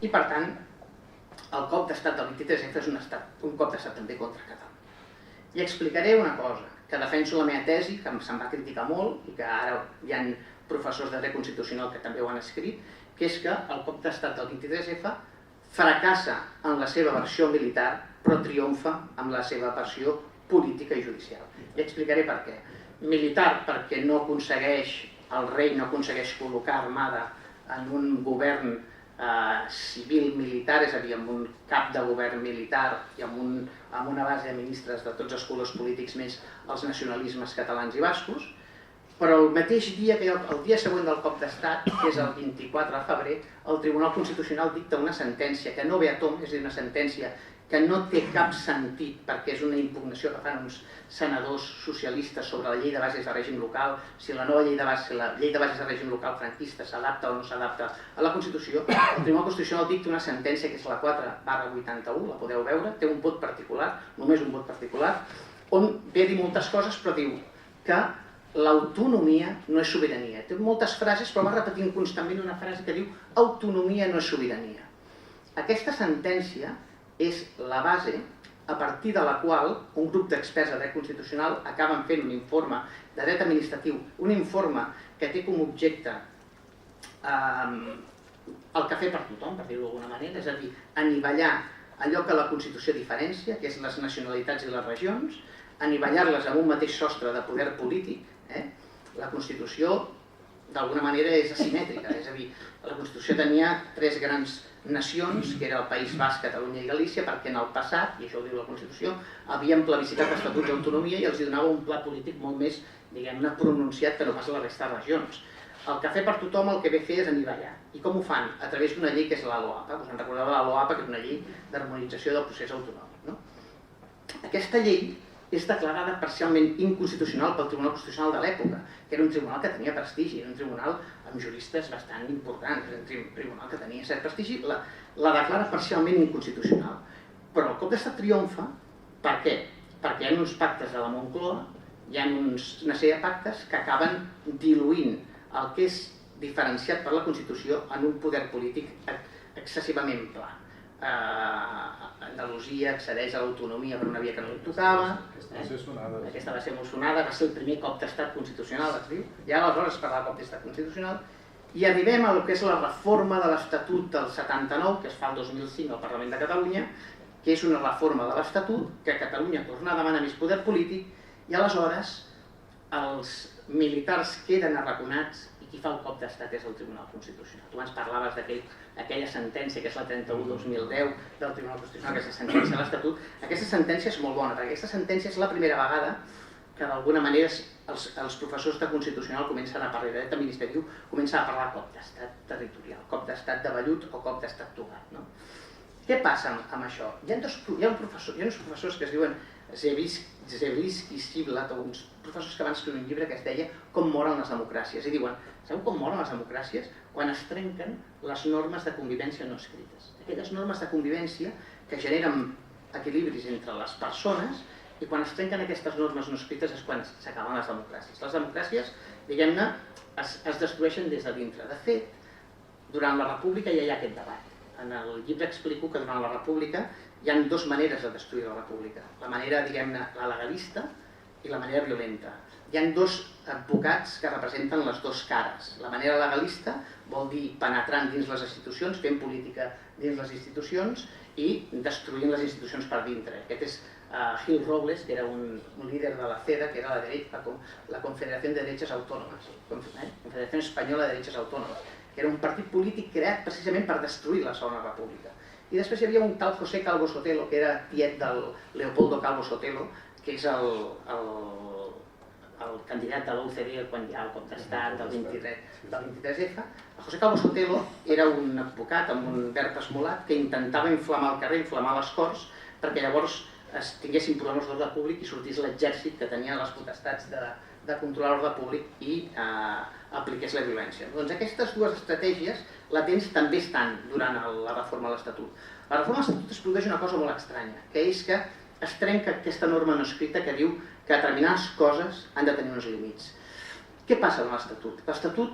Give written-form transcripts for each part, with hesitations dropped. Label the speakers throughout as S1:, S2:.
S1: I per tant, el cop d'estat del 23F és un cop d'estat també contra Catalunya. I explicaré una cosa, que defenso la meva tesi, que se'm va criticar molt i que ara hi ha professors de dret constitucional que també ho han escrit, que és que el cop d'estat del 23F fracassa en la seva versió militar, però triomfa amb la seva versió política i judicial. I explicaré per què. Militar, perquè no aconsegueix, el rei no aconsegueix col·locar armada en un govern civil-militar, és a dir, amb un cap de govern militar i amb una base de ministres de tots els colors polítics més els nacionalismes catalans i bascos, però el mateix dia, el dia següent del cop d'estat, que és el 24 de febrer, el Tribunal Constitucional dicta una sentència que no ve a tomb, és a dir, una sentència que no té cap sentit perquè és una impugnació que fan uns senadors socialistes sobre la llei de bases de règim local, si la nova llei de bases de règim local franquista s'adapta o no s'adapta a la Constitució. El Tribunal Constitucional dicta una sentència que és la 4/81, la podeu veure, té un vot particular, només un vot particular, on ve a dir moltes coses, però diu que l'autonomia no és sobirania. Té moltes frases, però va repetint constantment una frase que diu autonomia no és sobirania. Aquesta sentència és la base a partir de la qual un grup d'experts de dret constitucional acaben fent un informe de dret administratiu, un informe que té com objecte el cafè per tothom, per dir-ho d'alguna manera, és a dir, anivellar allò que la Constitució diferencia, que és les nacionalitats i les regions, anivellar-les amb un mateix sostre de poder polític. La Constitució d'alguna manera és asimètrica, és a dir, la Constitució tenia tres grans nacions, que era el País Basc, Catalunya i Galícia, perquè en el passat, i això ho diu la Constitució, havien plebiscitat estatuts d'autonomia i els donava un pla polític molt més, diguem-ne, pronunciat que no pas la resta de regions. El cafè per tothom el que ve a fer és anivellar. I com ho fan? A través d'una llei que és la LOAPA. Us en recordeu de la LOAPA, que és una llei d'harmonització del procés autonòmic. Aquesta llei és declarada parcialment inconstitucional pel Tribunal Constitucional de l'època, que era un tribunal que tenia prestigi, era un tribunal amb juristes bastant importants, era un tribunal que tenia cert prestigi, la declara parcialment inconstitucional. Però el cop d'estat triomfa, per què? Perquè hi ha uns pactes de la Moncloa, hi ha una sèrie de pactes que acaben diluint el que és diferenciat per la Constitució en un poder polític excessivament pla. Andalusia accedeix a l'autonomia per una via que no li tocava. Aquesta va ser molt sonada, va ser el primer cop d'estat constitucional, es diu. I aleshores es parla de cop d'estat constitucional. I arribem a lo que és la reforma de l'Estatut del 79, que es fa el 2005 al Parlament de Catalunya, que és una reforma de l'Estatut, que Catalunya torna a demanar més poder polític, i aleshores els militars queden arraconats i qui fa el cop d'estat és el Tribunal Constitucional. Tu ens parlaves d'aquella sentència, que és la 31/2010 del Tribunal Constitucional, que és la sentència de l'Estatut. Aquesta sentència és molt bona, perquè aquesta sentència és la primera vegada que d'alguna manera els professors de Constitucional comencen a parlar de dret administratiu, comencen a parlar de cop d'estat territorial, cop d'estat de vellut o cop d'estat togat. Què passa amb això? Hi ha uns professors que es diuen Zeblisky i Siblat, uns professors que van escriure un llibre que es deia Com moren les democràcies, i diuen, sabeu com moren les democràcies? Quan es trenquen les normes de convivència no escrites. Aquelles normes de convivència que generen equilibris entre les persones, i quan es trenquen aquestes normes no escrites és quan s'acaben les democràcies. Les democràcies, diguem-ne, es destrueixen des de dintre. De fet, durant la República ja hi ha aquest debat. En el llibre explico que durant la República hi ha dues maneres de destruir la República. La manera, diguem-ne, la legalista i la manera violenta. Hi ha dos advocats que representen les dues cares. La manera legalista vol dir penetrant dins les institucions, fent política dins les institucions i destruint les institucions per dintre. Aquest és Gil Robles, que era un líder de la CEDA, que era la Confederación de Derechas Autónomas, Confederación Espanyola de Derechas Autónomas, que era un partit polític creat precisament per destruir la Segona República. I després hi havia un tal José Calvo Sotelo, que era tiet del Leopoldo Calvo Sotelo, que és el candidat de l'OCDE quan hi ha el cop d'estat del 23F. El José Calvo Sotelo era un advocat amb un verb esmolat que intentava inflamar el carrer, inflamar les Corts, perquè llavors tinguessin problemes d'ordre públic i sortís l'exèrcit que tenia les potestats de controlar l'ordre públic i apliqués la violència. Doncs aquestes dues estratègies latents també estan durant la reforma de l'Estatut. La reforma de l'Estatut es produeix una cosa molt estranya, que és que es trenca aquesta norma no escrita que diu que determinades coses han de tenir uns límits. Què passa amb l'Estatut? L'Estatut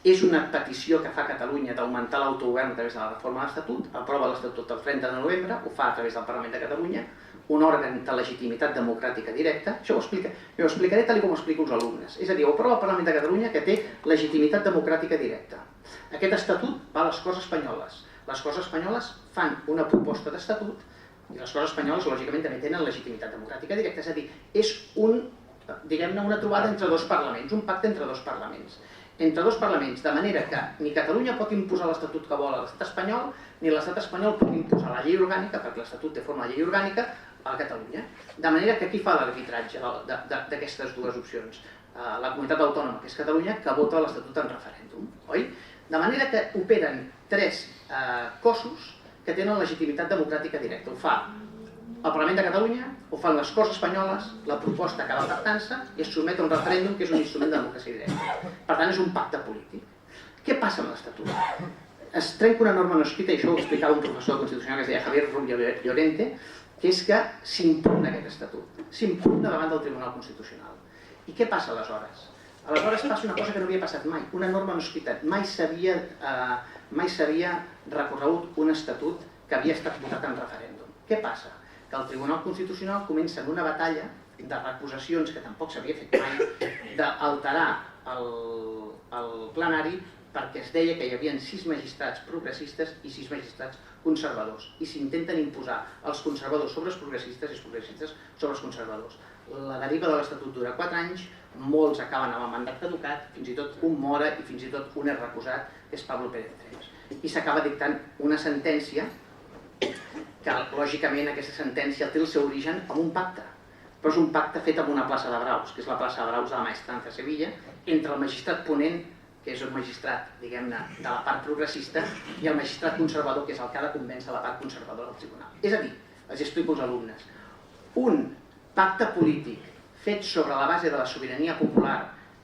S1: és una petició que fa Catalunya d'augmentar l'autogovern a través de la reforma de l'Estatut, aprova l'Estatut el 30 de novembre, ho fa a través del Parlament de Catalunya, un òrgan de legitimitat democràtica directa. Això ho explicaré tal com ho explico als alumnes. És a dir, ho aprova el Parlament de Catalunya que té legitimitat democràtica directa. Aquest estatut va a les Corts Espanyoles. Les Corts Espanyoles fan una proposta d'estatut i les Corts Espanyoles, lògicament, també tenen legitimitat democràtica directa. És a dir, és una trobada entre dos parlaments, un pacte entre dos parlaments. Entre dos parlaments, de manera que ni Catalunya pot imposar l'Estatut que vol a l'estat espanyol, ni l'estat espanyol pot imposar la llei orgànica, perquè l'Estatut té forma de llei orgànica, a Catalunya. De manera que qui fa l'arbitratge d'aquestes dues opcions? La comunitat autònoma, que és Catalunya, que vota l'Estatut en referèndum, oi? De manera que operen tres cossos que tenen legitimitat democràtica directa. Ho fa el Parlament de Catalunya, ho fan les Corts Espanyoles, la proposta acaba pactant-se i es sotmet a un referèndum que és un instrument de democràcia directa. Per tant, és un pacte polític. Què passa amb l'Estatut? Es trenca una norma no escrita, i això ho explicava un professor constitucional que es deia Javier Rubio Llorente, que és que s'impugna aquest Estatut. S'impugna davant del Tribunal Constitucional. I què passa aleshores? Aleshores passa una cosa que no havia passat mai, una norma no escrita. Mai s'havia recorregut un Estatut que havia estat votat en referèndum. Què passa? Que el Tribunal Constitucional comença en una batalla de recusacions que tampoc s'havia fet mai, d'alterar el plenari perquè es deia que hi havia 6 magistrats progressistes i 6 magistrats conservadors i s'intenten imposar els conservadors sobre els progressistes i els progressistes sobre els conservadors. La deriva de l'Estatut dura 4 anys, molts acaben amb el mandat caducat, fins i tot un mora i fins i tot un és recusat, que és Pablo Pérez Trens. I s'acaba dictant una sentència que, lògicament, aquesta sentència té el seu origen en un pacte, però és un pacte fet en una plaça de braus, que és la plaça de braus de la Maestranza de Sevilla, entre el magistrat ponent, que és un magistrat, diguem-ne, de la part progressista, i el magistrat conservador, que és el que ha de convèncer la part conservadora del tribunal. És a dir, els explico als alumnes, un pacte polític fet sobre la base de la sobirania popular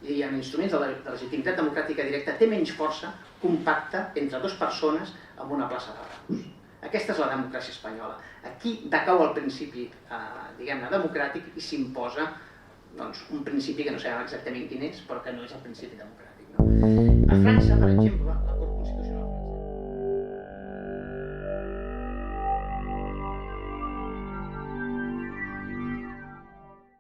S1: i amb instruments de legitimitat democràtica directa té menys força que un pacte entre dues persones en una plaça de braus. Aquesta és la democràcia espanyola. Aquí decau el principi, diguem-ne, democràtic i s'imposa un principi que no sabem exactament quin és, però que no és el principi democràtic. A França, per exemple,